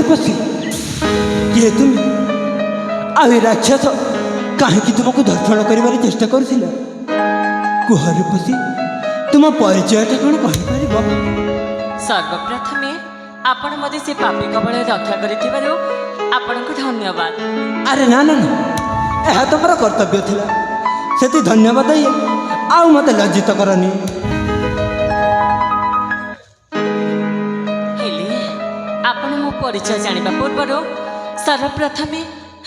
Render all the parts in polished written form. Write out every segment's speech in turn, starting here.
रूपसी किए तुम आ राक्षस कहीं तुमको दर्शन कर चेष्टा कर कुह रूपसी तुम परिचयटा कौन कहीपर? सर्वप्रथमे आपण मते से पापी कबल रक्षा करिथिबारु आपनको धन्यवाद। अरे ना ना यह तो मोर कर्तव्य थिला सेति धन्यवाद ही आउ मते लज्जित करनी। हेले आपण मो परिचय जानिबा पूर्वरु सर्वप्रथमे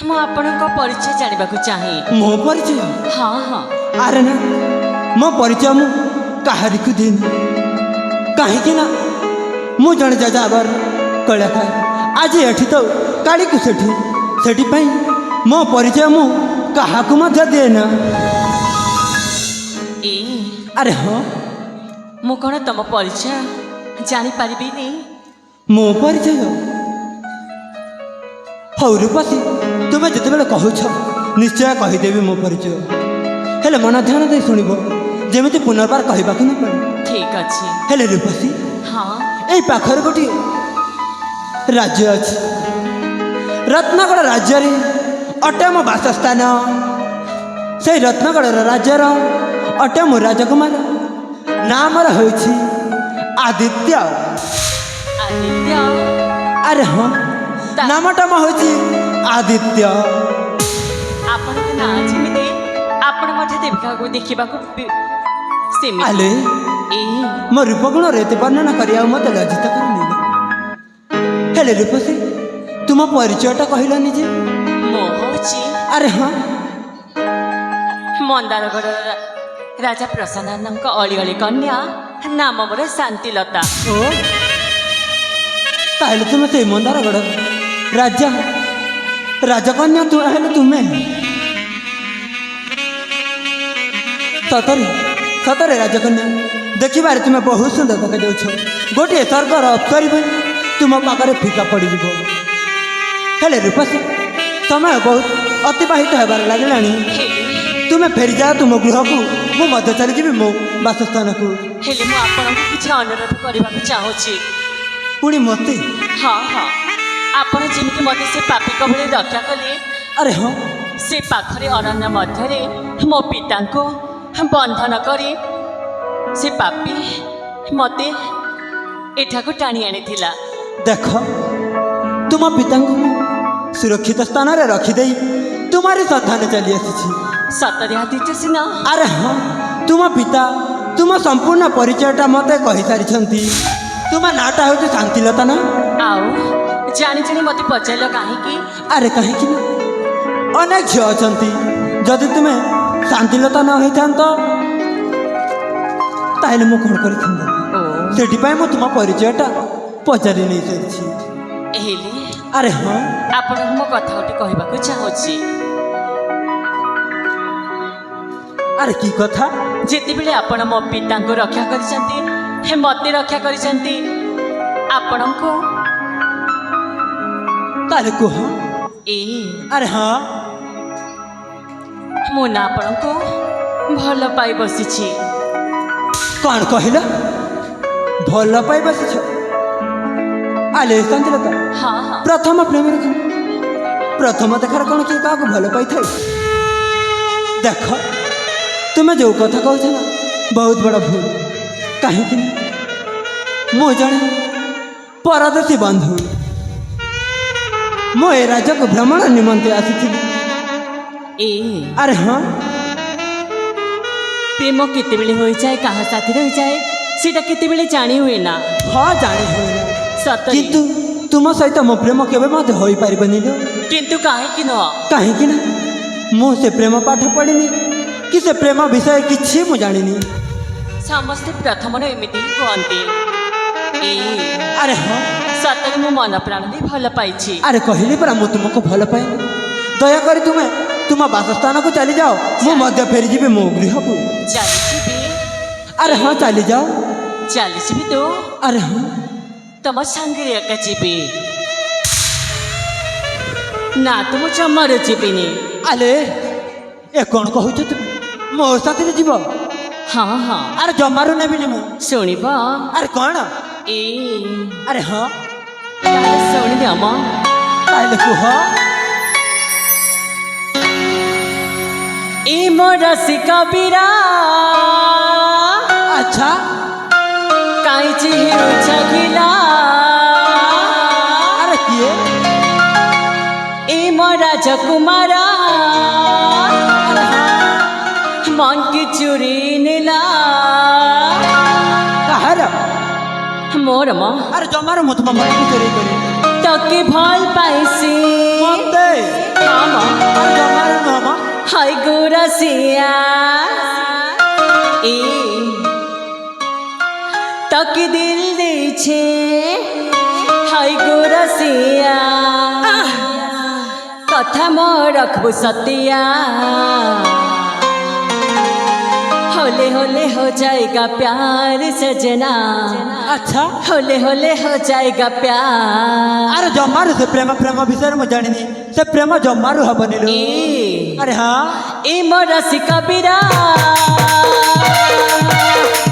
मो आपनको परिचय जानिबाकु चाहे। मो परिचय? हाँ हाँ। अरे ना मो परिचय मु काहारी को दिन कहीं ना मु जन जाजाबर कलाकार आज एठी तो काली को सेठी मो परिचय मु कहा को मध्य देना। ए अरे हाँ मु कौन तुम परिचय जानी पारिबी नहीं? मो परिचय हौ रूपसी तुम्हें जिते बेले कहूछ निश्चय कहीदेवी मो परिचय हेले मन ध्यान दे शुणव जमी पुनर्बार कहवाक न पड़े। ठीक अच्छे हेले रूपसी हाँ यही पाखर गोटे राज्य अच्छे रत्नगढ़ राज्य अटे मो बासस्थान से रत्नगढ़ राज्यर अटे मो राजकुमार नाम रही आदित्य। आदित्य? अरे हाँ नामटा मो होची आदित्य। आपण के ना जेमिते आपण मध्य देविका को देखिबा को सेमि आले ए मो रूपगुण रेत वर्णना करिया मत लज्जित करनी। हेले रूपसी तुम परिचयटा कहलानी जे? मो होची अरे हाँ मंदारगढ़ राजा प्रसन्नानंद अली अली कन्या नाम मोर शांतिलता। ओ ताहले तुम से मंदारगढ़ राजा राजकन्या तु हेले तुम्हें सतरे सतरे राजकन्या देखिबारे तुम्हें बहुत सुंदर देखा जाउछ। गोटे स्वर्गर अप्सरी भाई तुम पाखरे फीका पड़ी जीव। हेले रूपसी समय बहुत अतिबाहित होबार लागलानी तुम्हें फेरी जाओ तुम गृह को मु मध्य चली जी मो बासस्थान को। हेले मु आपन को किछ अनुरोध करबा को चाहूची। पुणी मते? हाँ हाँ आपण जेमिति मते से पापी कबले रक्षा कले। अरे हाँ से पाखरे अरण्य मध्यरे मो पिता को बंधन करी से पापी मते एठा को टाणी आनी थिला। देख तुम पिता को सुरक्षित स्थान रे रखिदे तुम्हारी संतान चली आसी। सतरे आदित्य सिन्हा? अरे हाँ तुम पिता तुम संपूर्ण परिचयटा मत कही सारी। तुम नाटा हूँ शांतिलता ना? आओ जानी जानी मत पचार कहीं? अरे कहीं ना अनेक झील अच्छा जदि तुम्हें शांतिलता न होता ताहले मु कौन कर मु तुम परिचयटा पचारि नहीं सारी। हेले अरे हाँ आपण मो कथा गोटे कहबाक चाहूची। अरे की कथा? जेते बेले आपण मो पिता को रक्षा करिसंती मते रक्षा करिसंती आपण को ताले को हाँ? ए अरे हाँ मो ना आपण को भल पाई बसिछि। कौन कहला भल पाई बस? आले शांतिलता हाँ हाँ प्रथम प्रेम प्रथम देखार कौन किए क्या भल पाई थे? देख तुम्हें जो कथा कह ना बहुत बड़ा भूल। कहीं मु जड़े परदेशी बंधु मो ए राज्य को भ्रमण निमंते आसी। ए अरे हाँ प्रेम केते बेले हो जाए कहा साथी रह जाए सीटा केते बेले जानी हुए ना। हाँ जानी हुए सत किंतु तुम सहित मो प्रेम केबे मत होई पारिबनी। किंतु काहे कि न कहीं ना मु से प्रेम पाठ पढ़िनी कि से प्रेम विषय किछि मु जानिनी। समस्ते प्रथम एमती कहते। अरे हाँ सतरे मो मन प्राण दे भल पाई। अरे कहली परा मु तुमको भल पाए दया करी तुम्हें तुम बासस्थान को चली जाओ मु मध्य फेरी जी मो गृह को। चली अरे हाँ चली जाओ। चली तो? अरे हाँ तुम सांगे एका जीबी ना तुम जमार जीबिनी। अरे ए कौन कहू तुम मो साथी जीव? हाँ हाँ अरे जमारू नेबिनी मु। शुणब अरे कौन? ए अरे हाँ ତାହେଲେ ଶୁଣିଦିଅ ମ ତାହେଲେ କୁହ। ଏ ମୋ ରସି କବିରା ଆଚ୍ଛା କାଇଁଚି ହେଉଛ ଗିଲା ଆରେ କିଏ? ଏ ମୋ ରାଜକୁମାର ଆରେ ହଁ ମନ କି ଚୁରି ନେଲା କାହାର? ମୋର ମ ଆରେ ଜମାରୁ ମୁଁ ତୁମ ମନକୁ ଚୋରି କରି ତକେ ଭଲ ପାଇସି ମତେ ହଁ ମ ଆରେ ଜମାରୁ ନୁହଁ ମ। ହାଇ ଗୁରସିଆ ए तक दिल दे छे हाय गोरसिया कथा मोर रखबू सतिया होले होले हो जाएगा प्यार सजना अच्छा होले होले हो जाएगा प्यार ଆରେ ଜମାରୁ ସେ ପ୍ରେମ ପ୍ରେମ ବିଷୟରେ ମୁଁ ଜାଣିନି। ସେ ପ୍ରେମ ଜମାରୁ ହବନି ଲୋ। ए ଆରେ ହଁ ए मोर रसी कबिरा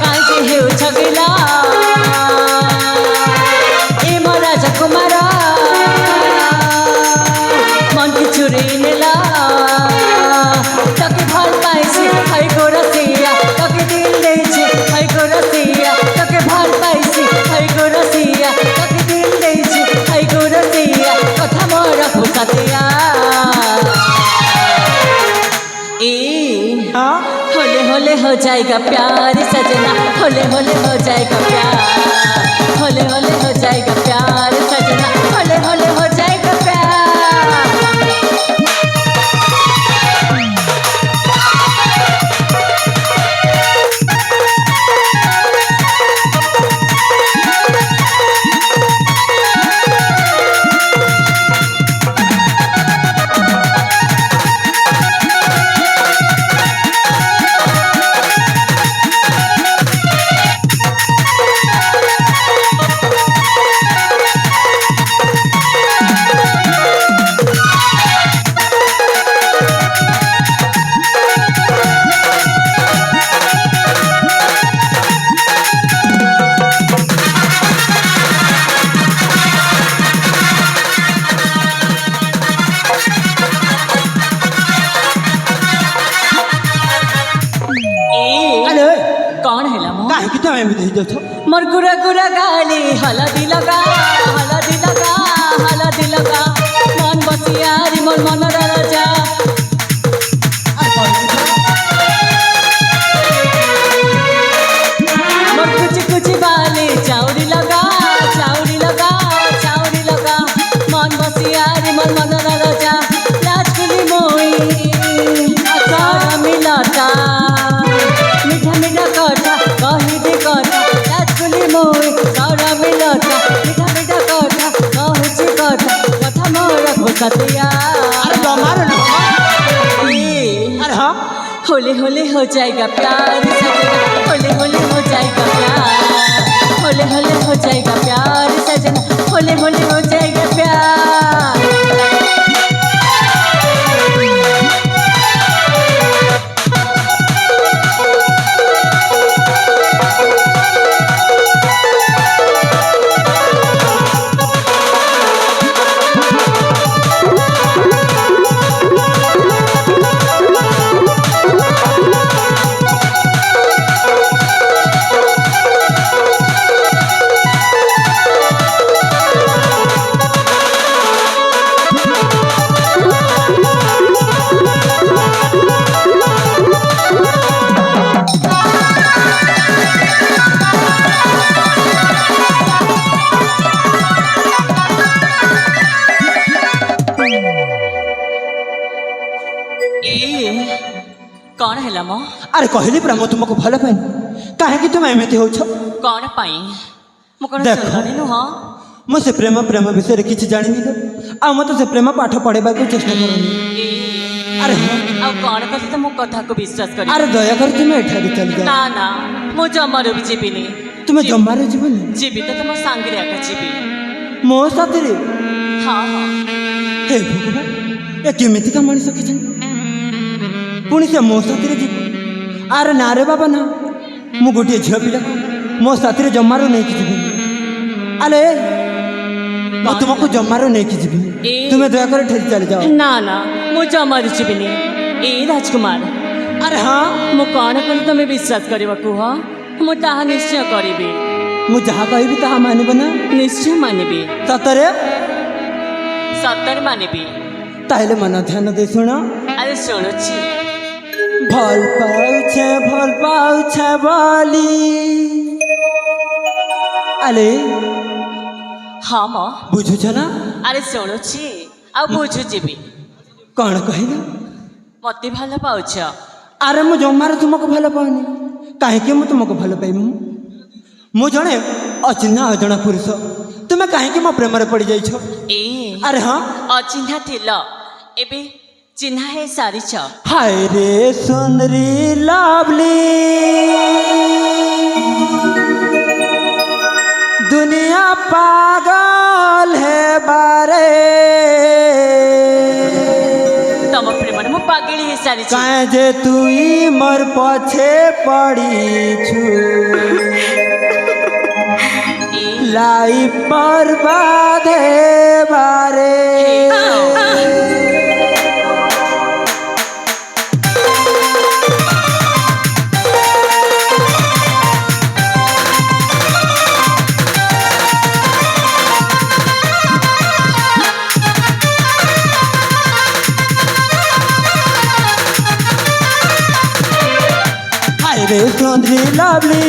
काहे हेउ छगिला ए मोर राजकुमार मन की चुरी नेला तके भल पाइसी हाय गोरसिया तके दिल देछि हाय गोरसिया तके भल पाइसी हाय गोरसिया तके दिल देछि हाय गोरसिया कथा मोर खुसतिया ए हाँ होले होले हो जाएगा प्यार सजना होले होले हो जाएगा प्यार होले होले हो जाएगा प्यार सजना होले होले हो जाएगा प्यार ଆରେ कौन है मो କାହିଁକି ତମେ ଏମିତି ହେଇଯାଉଛ? मोर गुरा गुरा गाली हलदी लगा हलदी लगा हलदी लगा मन बसियारी मोर मन राजा ଆରେ କହିଲି मोर कुची कुची बाली चाउरी लगा चाउरी लगा चाउरी लगा मन बसियारी मोर मन राजा लाजकुली मोई अचार मिलाता मीठा मीठा कथा कही दे कथा लाजकुली मोई सारा मिलाता मीठा मीठा कथा कहूची कथा कथा मोर खुसतिया ଆରେ ଜମାରୁ ନୁହଁ। ଆରେ ହଁ होले होले हो जाएगा प्यार सजना होले होले हो जाएगा प्यार होले होले हो जाएगा प्यार सजना होले होले हो जाएगा प्यार कौन है मो ଆରେ କହିଲି ପରା ମୁଁ ତୁମକୁ ଭଲ ପାଇନି। କାହିଁକି ତୁମେ ଏମିତି ହଉଛ? कौन पाई मु कौन देखो। सुंदरी नुह ମୁଁ ସେ ପ୍ରେମ ପ୍ରେମ ବିଷୟରେ କିଛି ଜାଣିନି ତ ଆଉ ମୋତେ ସେ ପ୍ରେମ ପାଠ ପଢ଼େଇବାକୁ ଚେଷ୍ଟା କରୁନି। ଆରେ ହଁ ଆଉ କଣ କଲି ତ ମୋ କଥାକୁ ବିଶ୍ୱାସ କରି ଆରେ ଦୟାକରି ତୁମେ ଏଠାରୁ ଚାଲିଯାଅ। ନା ନା ମୁଁ ଜମାରୁ ବି ଯିବିନି ତୁମେ ଜମାରୁ ଯିବନି ଯିବି ତ ତମ ସାଙ୍ଗରେ ଆଗ ଯିବି ମୋ ସାଥିରେ? ହଁ ହଁ ହେ ଭଗବାନ ଏ କେମିତିକା ମଣିଷ କିଛନ୍ତି ପୁଣି ସେ ମୋ ସାଥିରେ ଯିବ? ଆରେ ନା ରେ ବାବା ନା ମୁଁ ଗୋଟିଏ ଝିଅ ପିଲାକୁ ମୋ ସାଥିରେ ଜମାରୁ ନେଇକି ଯିବିନି। ଆରେ ମୁଁ ତୁମକୁ ଜମାରୁ ନେଇକି ଯିବି ତୁମେ ଦୟାକରି ଠେଲି ଚାଲି ଯାଅ। ନା ନା ମୁଁ ଜମାରୁ ଯିବିନି। ଏ ରାଜକୁମାର ଆରେ ହଁ ମୁଁ କ'ଣ କଲି ତମେ ବିଶ୍ୱାସ କରିବ କୁହ? ମୁଁ ତାହା ନିଶ୍ଚୟ କରିବି। ମୁଁ ଯାହା କହିବି ତାହା ମାନିବ ନା? ନିଶ୍ଚୟ ମାନିବି। ସତରେ? ସତରେ ମାନିବି। ତାହେଲେ ମନ ଧ୍ୟାନ ଦେଇ ଶୁଣ। ଆରେ ଶୁଣୁଛି। ଭଲ ପାଉଛେ ବୋଲି ଆଲେ ହଁ ମ ବୁଝୁଛ ନା? ଆରେ ଶୁଣୁଛି ଆଉ ବୁଝୁଛି ବି। କ'ଣ କହିଲ? ମତେ ଭଲ ପାଉଛ? ଆରେ ମୁଁ ଜମାରୁ ତୁମକୁ ଭଲ ପାଉନି। କାହିଁକି ମୁଁ ତୁମକୁ ଭଲ ପାଇବି? ମୁଁ ଜଣେ ଅଚିହ୍ନା ଅଜଣା ପୁରୁଷ। ତୁମେ କାହିଁକି ମୋ ପ୍ରେମରେ ପଡ଼ିଯାଇଛ? ଏ ଆରେ ହଁ ଅଚିହ୍ନା ଥିଲ ଏବେ ଚିହ୍ନା ହେଇ ସାରିଛ। ହାୟ ରେ ସୁନ୍ଦରୀ ଲଭଲି दुनिया पागल है बारे तम प्रेम मु पागल हे सारी काहे जे तुई मोर पछे पड़ी छु लाइफ बर्बाद है बारे। रे सुंदरी लवली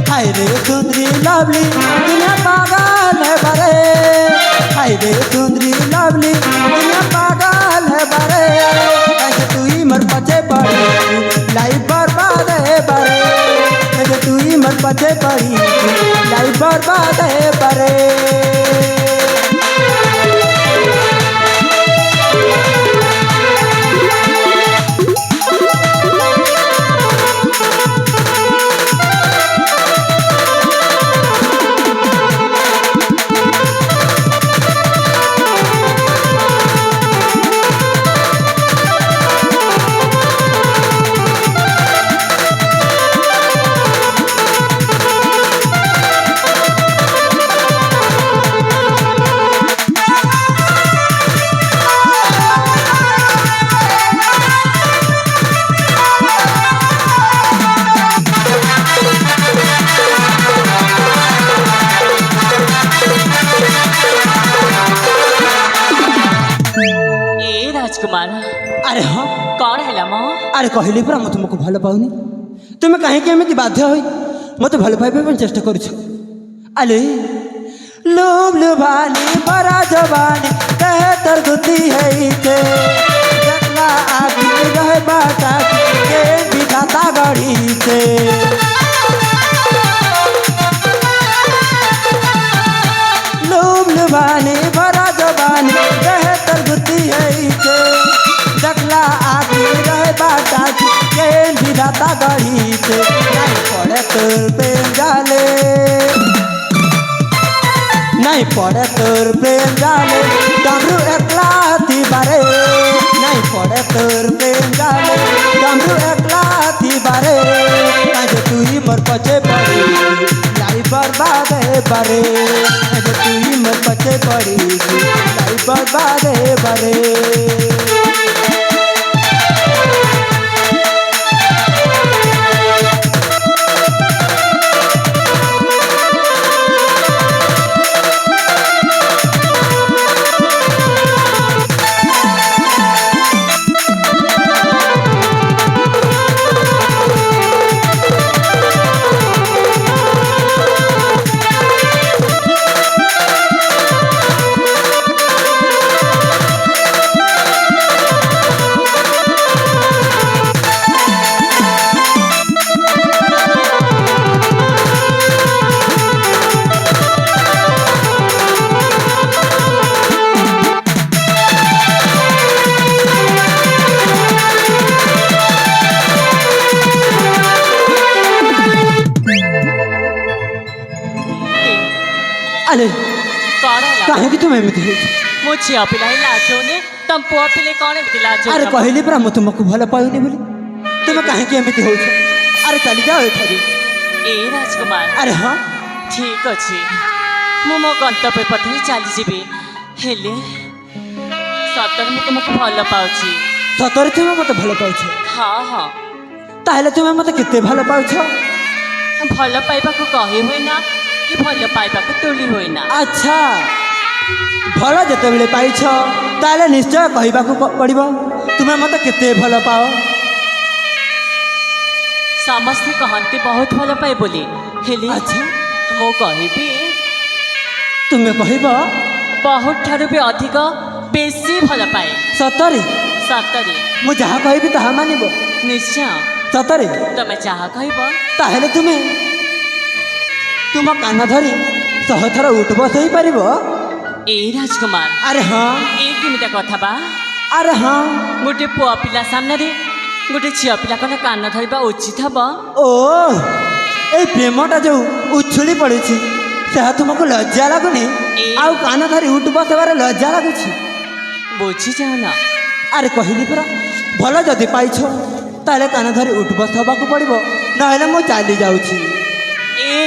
हाय रे सुंदरी लवली दुनिया पागल है बारे। हाय रे सुंदरी लवली दुनिया पागल है बारे। ऐसे तू ही मर पछे पड़ी लाइफ बर्बाद है बारे। ऐसे तू ही मर पछे पड़ी लाइफ बर्बाद है बारे। राजकुमार अरे हाँ कौन है मो? अरे कहली परा मैं तुमको भल पाऊनी तुम्हें कहीं एमती बाध्य हो मत भल पाइबा चेष्टा कर। अले लोभ लुभानी बड़ा जवानी कहे तर गुती है देखला आदमी रहे बाटा के विधाता गढ़ी से। लोभ लुभानी बड़ा जवानी कहे तर गुती है देखला आदमी रहे बाटा के विधाता गढ़ी से। नहीं पड़े तोर प्रेम जाले नहीं पड़े तोर प्रेम जाले डमरू एकला थी बारे। नहीं पड़े तोर प्रेम जाले डमरू एकला थी बारे। काजे तू ही मोर पछे पड़ी लाइफ बर्बाद है बारे। काजे तू ही मोर पछे पड़ी लाइफ बर्बाद है बारे। अरे कहीं तुम एमती मो झील पिला लाजौनी तुम पुआ पिले कौन एमती लाज? अरे कहली परा मैं तुमको भल पाऊनी बोली तुम कहीं एमती हो। अरे चली जाओ एठारी। ए राजकुमार अरे हाँ ठीक अच्छे ମୁଁ ମୋ ଗନ୍ତବ୍ୟ ପଥରେ ଚାଲିଯିବି ହେଲେ ସତରେ ମୁଁ ତୁମକୁ ଭଲ ପାଉଛି। ସତରେ ତୁମେ ମୋତେ ଭଲ ପାଉଛ? ହଁ ହଁ। ତାହେଲେ ତୁମେ ମୋତେ କେତେ ଭଲ ପାଉଛ? ଭଲ ପାଇବାକୁ କହି ହୁଏନା କି ଭଲ ପାଇବାକୁ ତୁଳି ହୁଏନା। ଆଚ୍ଛା, ଭଲ ଯେତେବେଳେ ପାଇଛ ତାହେଲେ ନିଶ୍ଚୟ କହିବାକୁ ପଡ଼ିବ ତୁମେ ମୋତେ କେତେ ଭଲ ପାଅ। ସମସ୍ତେ କହନ୍ତି ବହୁତ ଭଲ ପାଏ ବୋଲି, ହେଲେ ଆଚ୍ଛା, ମୁଁ କହିବି ତୁମେ କହିବ ବହୁତ ଠାରୁ ବି ଅଧିକ ବେଶୀ ଭଲ ପାଏ। ସତରେ? ସତରେ। ମୁଁ ଯାହା କହିବି ତାହା ମାନିବ? ନିଶ୍ଚୟ। ସତରେ? ତମେ ଯାହା କହିବ। ତାହେଲେ ତୁମେ ତୁମ କାନ ଧରି 100 ଥର ଉଠ ବସ ହେଇପାରିବ? ଏଇ ରାଜକୁମାର, ଆରେ ହଁ। ଏ କେମିତିଆ କଥା ବା? ଆରେ ହଁ। ଗୋଟେ ପୁଅ ପିଲା ସାମ୍ନାରେ ଗୋଟେ ଝିଅ ପିଲା କଣ କାନ ଧରିବା ଉଚିତ ହବ? ଓ, ଏଇ ପ୍ରେମଟା ଯୋଉ ଉଛୁଳି ପଡୁଛି ସେହା ତୁମକୁ ଲଜ୍ଜା ଲାଗୁନି? ଆଉ କାନ ଧରି ଉଠ ବସ ହେବାରେ ଲଜ୍ଜା ଲାଗୁଛି? ବୁଝିଯାଉନ? ଆରେ କହିଲି ପରା, ଭଲ ଯଦି ପାଇଛ ତାହେଲେ କାନ ଧରି ଉଠ ବସ ହେବାକୁ ପଡ଼ିବ, ନହେଲେ ମୁଁ ଚାଲି ଯାଉଛି। ଏ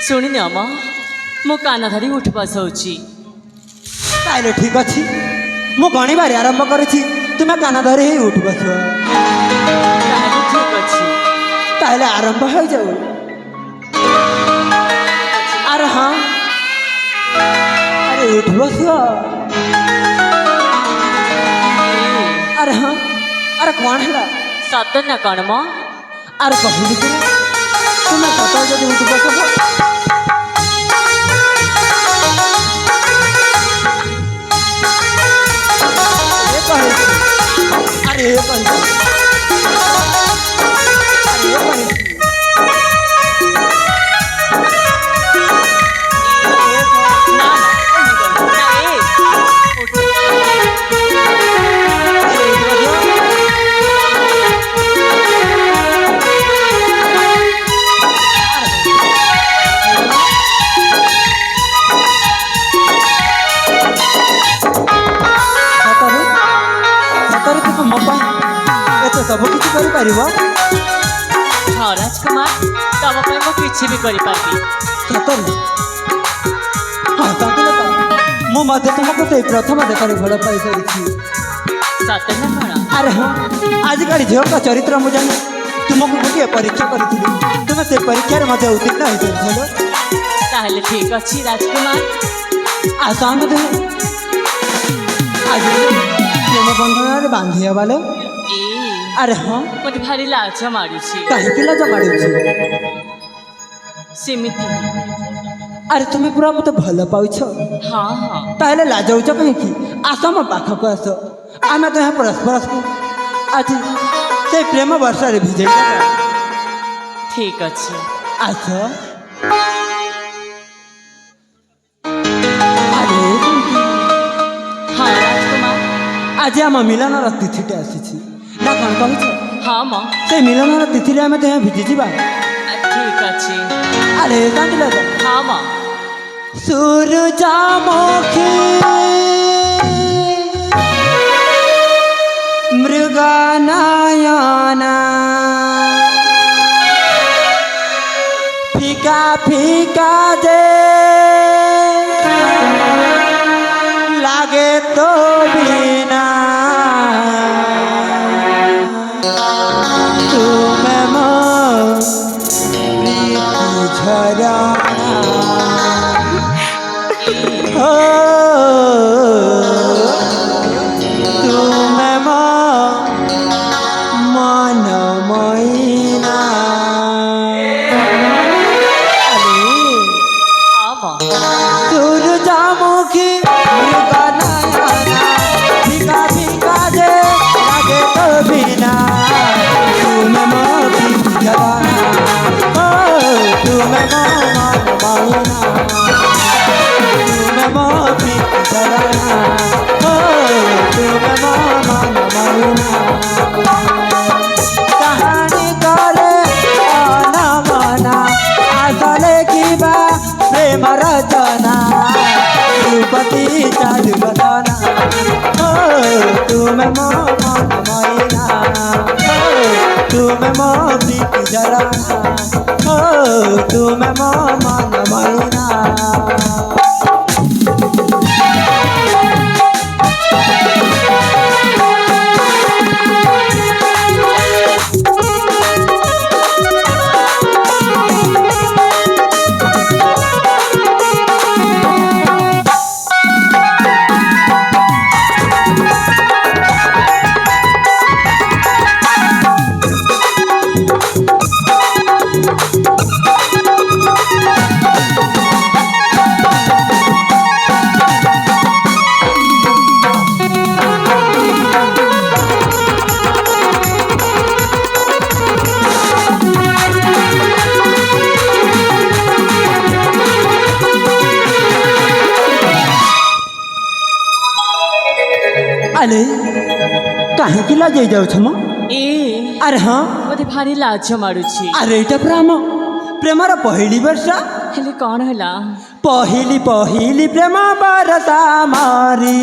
ଶୁଣିନି ମ, ମୁଁ କାନ ଧରି ଉଠ ବସ ହଉଛି। ତାହେଲେ ଠିକ୍ ଅଛି, ମୁଁ ଗଣିବାରେ ଆରମ୍ଭ କରୁଛି, ତୁମେ କାନ ଧରି ହିଁ ଉଠ ବସ। ତାହେଲେ ଠିକ ଅଛି। ତାହେଲେ ଆରମ୍ଭ ହେଇଯାଉ। ଆରେ ହଁ, ଆରେ ଉଠ ବସ। ଆରେ ହଁ, ଆରେ କ'ଣ ହେଲା? ସତ ନା କଣ ମ? ଆରେ କହିଲି ପରା, ତୁମେ ସତ ଯଦି ଉଠ ବସ ହବ। ଆରେ ଏ କହିଛି। ନା ନା ଏ ସତରେ ତୁମେ ମୋ ପାଇଁ ଏତେ ସବୁ କିଛି କରିପାରିବ? ହଁ ରାଜକୁମାର, ତମ ପାଇଁ ମୁଁ କିଛି ବି କରିପାରିବି। ସତରେ? ହଁ ତାହେଲେ ତ ମୁଁ ମଧ୍ୟ ତୁମକୁ ସେଇ ପ୍ରଥମ ଦେଖାରେ ଭଲ ପାଇସାରିଛି। ସତ ନା କଣ? ଆରେ ହଁ, ଆଜିକାଲି ଝିଅଙ୍କ ଚରିତ୍ର ମୁଁ ଜାଣି ତୁମକୁ ଗୋଟିଏ ପରୀକ୍ଷା କରିଥିଲି, ତୁମେ ସେ ପରୀକ୍ଷାରେ ମଧ୍ୟ ଉତ୍ତୀର୍ଣ୍ଣ ହୋଇପାରିଥିଲ। ତାହେଲେ ଠିକ ଅଛି ରାଜକୁମାର, ଆସ ଆମେ ଦୁହେଁ ଆଜି ପ୍ରେମ ବନ୍ଧନରେ ବାନ୍ଧି ହେବାଲେ। ଏ ଆରେ ହଁ। ମତେ ଭାରି ଲାଜ ମାଡୁଛି। କାହିଁକି ଲାଜ ମାଡୁଛି? ସେମିତି। ଆରେ ତୁମେ ପୁରା ମୋତେ ଭଲ ପାଉଛ, ହଁ ହଁ। ତାହେଲେ ଲାଜଉଛ କାହିଁକି? ଆସ ମୋ ପାଖକୁ ଆସ, ଆମେ ଦୁହେଁ ପରସ୍ପରକୁ ଆଜି ସେଇ ପ୍ରେମ ବର୍ଷାରେ ଭିଜେଇ ଦେବା। ଠିକ ଅଛି। ଆସ। ଆରେ ହଁ ରାଜକୁମାର। ଆଜି ଆମ ମିଳନର ତିଥିଟା ଆସିଛି ନା କ'ଣ କହୁଛ? ହଁ ମ। ସେଇ ମିଳନର ତିଥିରେ ଆମେ ଦୁହେଁ ଭିଜିଯିବା। ଠିକ ଅଛି। ଆରେ କାନ୍ଦିଲ ତ? ହଁ ମ। ସୂର୍ଯ୍ୟମୁଖୀ মৃগনয়না ফিকা ফিকা যে লাগে তো বিনা তুমি মো প্রীতি ঝরনা তুমি মো মন মইনা। ହଁ ମ। সূর্যমুখী মৃগনয়না ফিকা ফিকা যে লাগে তো বিনা তুমি মো প্রীতি ঝরনা তুমি মো মন মইনা তুমি মো প্রীতি ঝরনা তুমি মো মন মইনা। কাহানি করে অনমনা আসলে কিবা প্রেম রচনা রূপতি চালু বদনা তুমি মো মন মইনা তুমি মো প্রীতি ঝরনা তুমি মো মন মইনা। ଆଲେ କାହିଁକି ଲାଜେଇ ଯାଉଛ ମ? ଏ ଆରେ ହଁ ମତେ ଭାରି ଲାଜ ମାଡୁଛି। ଆରେ ଏଇଟା ପୁରା ଆମ ପ୍ରେମର ପହିଲି ବର୍ଷା। ହେଲେ କଣ ହେଲା? ପହିଲି ପହିଲି ପ୍ରେମ ବରସା ମାରି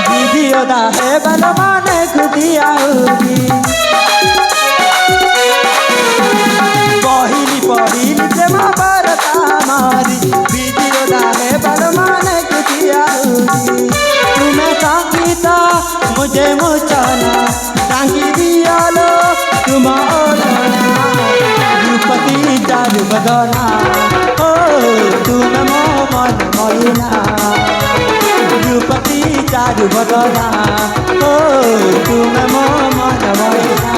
ଦିଦି ଅଦା ହେ ବଲ ମାନେ ଖୁଦି ଆଉରି। ପହିଲି ପହିଲି ପ୍ରେମ ବରସା ମାରି ଦିଦି ଅଦା ହେ ବଲ ମାନେ ଖୁଦି ଆଉରି। ତୁମେ ସଙ୍ଗୀତ मुझे मुचना टांगी दियालो तुम ओढ़ना रूपती चारु बदना ओ तुम मो मन मोइना रूपती चारु बदना ओ तुम मो मन मोइना।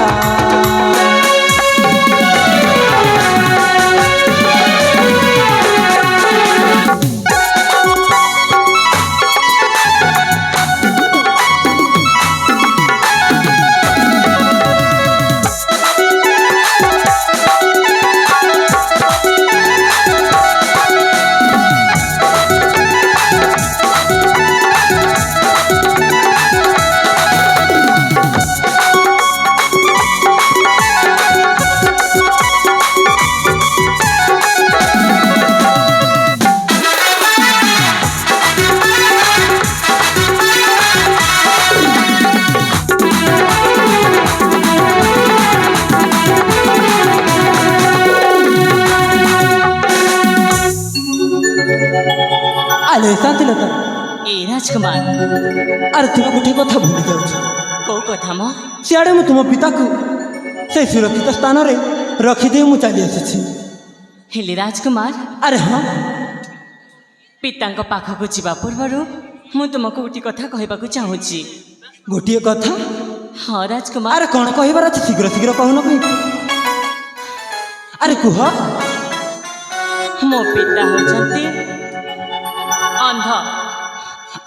ଆଲେ ଶାନ୍ତିଲତା ଏ ରାଜକୁମାର ଆରେ ତୁମେ ଗୋଟେ କଥା ଭୁଲି ଯାଉଛ। କୋଉ କଥା ମ? ସିଆଡ଼େ ମୁଁ ତୁମ ପିତାକୁ ସେ ସୁରକ୍ଷିତ ସ୍ଥାନରେ ରଖିଦେଇ ମୁଁ ଚାଲି ଆସିଛି। ହେଲେ ରାଜକୁମାର ଆରେ ହଁ ପିତାଙ୍କ ପାଖକୁ ଯିବା ପୂର୍ବରୁ ମୁଁ ତୁମକୁ ଗୋଟେ କଥା କହିବାକୁ ଚାହୁଁଛି। ଗୋଟିଏ କଥା? ହଁ ରାଜକୁମାର। ଆରେ କ'ଣ କହିବାର ଅଛି ଶୀଘ୍ର ଶୀଘ୍ର କହୁନ କହିବି। ଆରେ କୁହ। ମୋ ପିତା ହେଉଛନ୍ତି ଅନ୍ଧ।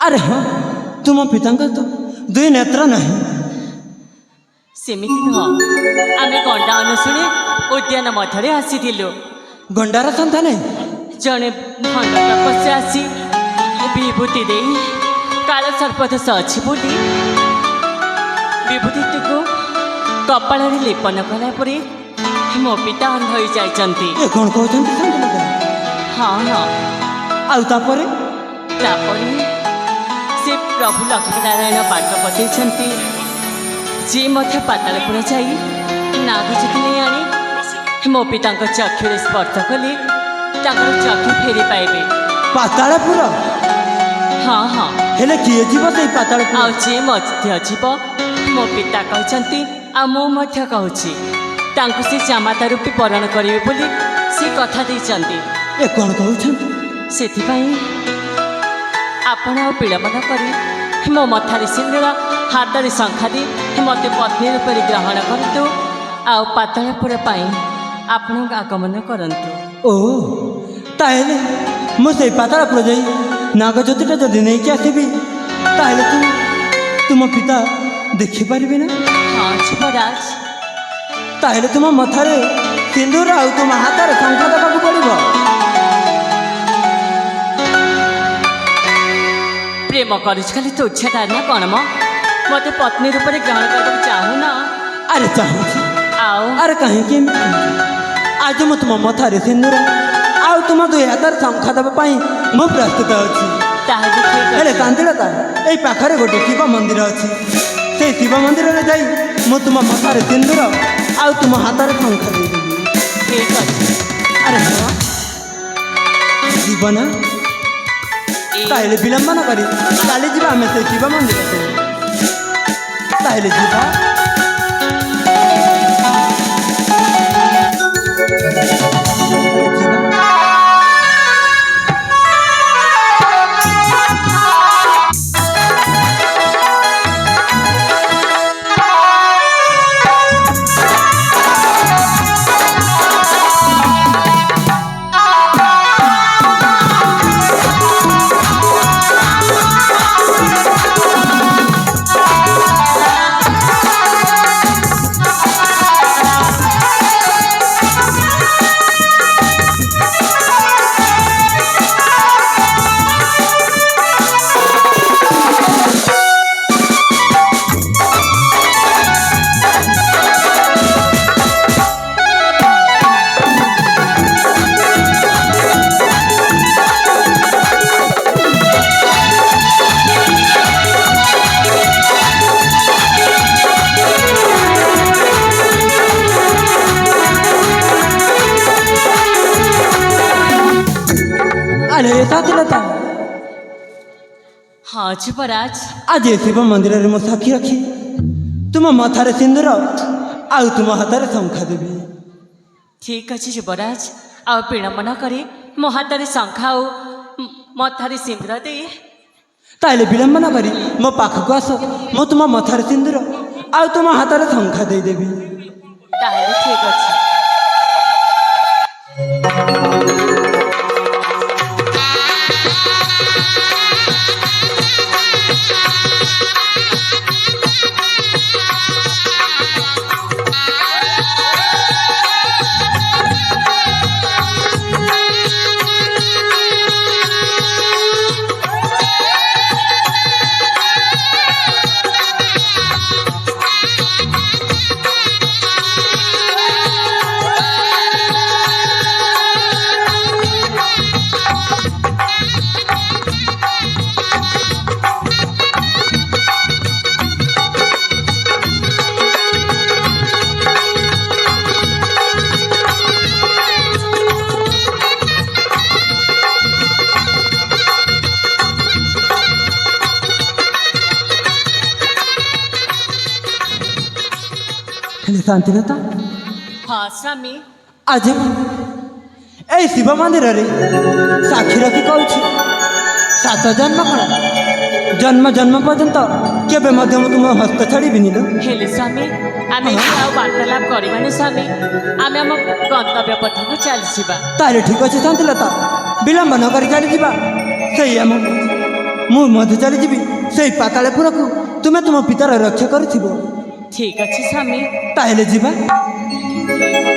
ଆରେ ହଁ ତୁମ ପିତାଙ୍କ ତ ଦୁଇ ନେତ୍ର ନାହିଁ। ସେମିତି ନୁହଁ, ଆମେ ଗଣ୍ଡା ଅନୁଶୁଣି ଉଦ୍ୟାନ ମଧ୍ୟରେ ଆସିଥିଲୁ। ଗଣ୍ଡାର ସନ୍ତାନ? ଜଣେ ଭଣ୍ଡ ତପସ୍ୟା ଆସି ବିଭୂତି ଦେଇ କାଳ ସର୍ପଦୋଷ ଅଛି ବୋଲି ବିଭୂତିଟିକୁ କପାଳରେ ଲେପନ କଲା ପରେ ମୋ ପିତା ଅନ୍ଧ ହୋଇଯାଇଛନ୍ତି। ଏ କ'ଣ କହୁଛନ୍ତି ଶାନ୍ତିଲତା? ହଁ ହଁ। ଆଉ ତାପରେ? ତାପରେ ସେ ପ୍ରଭୁ ଲକ୍ଷ୍ମୀନାରାୟଣ ବାଟ ବତେଇଛନ୍ତି ଯିଏ ମଧ୍ୟ ପାତାଳପୁର ଯାଇ ନାଗଚୁତି ନେଇ ଆଣି ମୋ ପିତାଙ୍କ ଚକ୍ଷୁରେ ସ୍ପର୍ଶ କଲେ ତାଙ୍କର ଚକ୍ଷୁ ଫେରି ପାଇବେ। ପାତାଳପୁର? ହଁ ହଁ। ହେଲେ କିଏ ଯିବ ସେଇ ପାତାଳପୁର? ଆଉ ଯିଏ ମଧ୍ୟ ଯିବ ମୋ ପିତା କହିଛନ୍ତି, ଆଉ ମୁଁ ମଧ୍ୟ କହୁଛି, ତାଙ୍କୁ ସେ ଜାମାତା ରୂପୀ ବରଣ କରିବେ ବୋଲି ସେ କଥା ଦେଇଛନ୍ତି। ଏ କ'ଣ କହୁଛନ୍ତି? ସେଥିପାଇଁ ଆପଣ ଆଉ ବିଳମ୍ବ ନ କରି ମୋ ମଥାରେ ସିନ୍ଦୁର ହାତରେ ଶଙ୍ଖା ଦେଇ ମୋତେ ପତ୍ନୀ ରୂପରେ ଗ୍ରହଣ କରନ୍ତୁ ଆଉ ପାତାଳପୁର ପାଇଁ ଆପଣଙ୍କ ଆଗମନ କରନ୍ତୁ। ଓ ତାହେଲେ ମୁଁ ସେଇ ପାତାଳପୁର ଯାଇ ନାଗଜ୍ୟୋତିଟା ଯଦି ନେଇକି ଆସିବି ତାହେଲେ ତୁମ ପିତା ଦେଖିପାରିବେ ନା? ହଁ ଯୁବରାଜ। ତାହେଲେ ତୁମ ମଥାରେ ସିନ୍ଦୁର ଆଉ ତୁମ ହାତରେ ଶଙ୍ଖ ଦେବାକୁ ପଡ଼ିବ। ପ୍ରେମ କରୁଛୁ ଖାଲି ତୁଚ୍ଛଟା ନା କ'ଣ ମ? ମୋତେ ପତ୍ନୀ ରୂପରେ ଗ୍ରହଣ କରିବାକୁ ଚାହୁଁନ? ଆରେ ଚାହୁଁଛି। ଆଉ ଆରେ କାହିଁକି ଆଜି ମୁଁ ତୁମ ମଥାରେ ସିନ୍ଦୁର ଆଉ ତୁମ ଦୁଇ ହାତରେ ଶଙ୍ଖା ଦେବା ପାଇଁ ମୁଁ ପ୍ରସ୍ତୁତ ଅଛି। ତାହେଲେ ଠିକ୍ ହେଲେ ଅଛି। ଶାନ୍ତିଲତା ଏଇ ପାଖରେ ଗୋଟେ ଶିବ ମନ୍ଦିର ଅଛି। ସେଇ ଶିବ ମନ୍ଦିରରେ ଯାଇ ମୁଁ ତୁମ ମଥାରେ ସିନ୍ଦୁର ଆଉ ତୁମ ହାତରେ ଶଙ୍ଖା ଦେଇଦେବି। ଠିକ୍ ଅଛି। ଆରେ ହଁ ଯିବ ନା? ତାହେଲେ ବିଳମ୍ବ ନ କରି ଚାଲିଯିବା ଆମେ ସେଇ ଶିବ ମନ୍ଦିରକୁ। ତାହେଲେ ଯିବା। ହେଲେ ସାଥିଲତା ହଁ ଯୁବରାଜ ଆଜି ଏ ଶିବ ମନ୍ଦିରରେ ମୁଁ ସାକ୍ଷୀ ରଖି ତୁମ ମଥାରେ ସିନ୍ଦୁର ଆଉ ତୁମ ହାତରେ ଶଙ୍ଖା ଦେବି। ଠିକ୍ ଅଛି ଯୁବରାଜ ଆଉ ବିଳମ୍ବ ନ କରି ମୋ ହାତରେ ଶଙ୍ଖ ଆଉ ମଥାରେ ସିନ୍ଦୁର ଦେଇ ତାହେଲେ ବିଳମ୍ବ ନ କରି ମୋ ପାଖକୁ ଆସ, ମୁଁ ତୁମ ମଥାରେ ସିନ୍ଦୁର ଆଉ ତୁମ ହାତରେ ଶଙ୍ଖା ଦେଇଦେବି। ତାହେଲେ ଠିକ୍ ଅଛି। ହେଲେ ଶାନ୍ତିଲତା ହଁ ସ୍ୱାମୀ ଆଜି ମୁଁ ଏଇ ଶିବ ମନ୍ଦିରରେ ସାକ୍ଷୀ ରଖି କହୁଛି, 7 ଜନ୍ମ କ'ଣ ଜନ୍ମ ଜନ୍ମ ପର୍ଯ୍ୟନ୍ତ କେବେ ମଧ୍ୟ ମୁଁ ତୁମ ହସ୍ତ ଛାଡ଼ିବିନି ଲୋ। ହେଲେ ସ୍ୱାମୀ ଆମେ ଏଠି ଆଉ ବାର୍ତ୍ତାଳାପ କରିବାନି ସ୍ୱାମୀ, ଆମେ ଆମ ଗନ୍ତବ୍ୟ ପଥକୁ ଚାଲିଯିବା। ତାହେଲେ ଠିକ୍ ଅଛି ଶାନ୍ତିଲତା, ବିଳମ୍ବ ନ କରି ଚାଲିଯିବା। ସେଇ ମୁଁ ମଧ୍ୟ ଚାଲିଯିବି ସେଇ ପାତାଳପୁରକୁ, ତୁମେ ତୁମ ପିତାର ରକ୍ଷା କରିଥିବ। ଠିକ୍ ଅଛି ସ୍ୱାମୀ। ତାହେଲେ ଯିବା। ଠିକ୍ ଅଛି।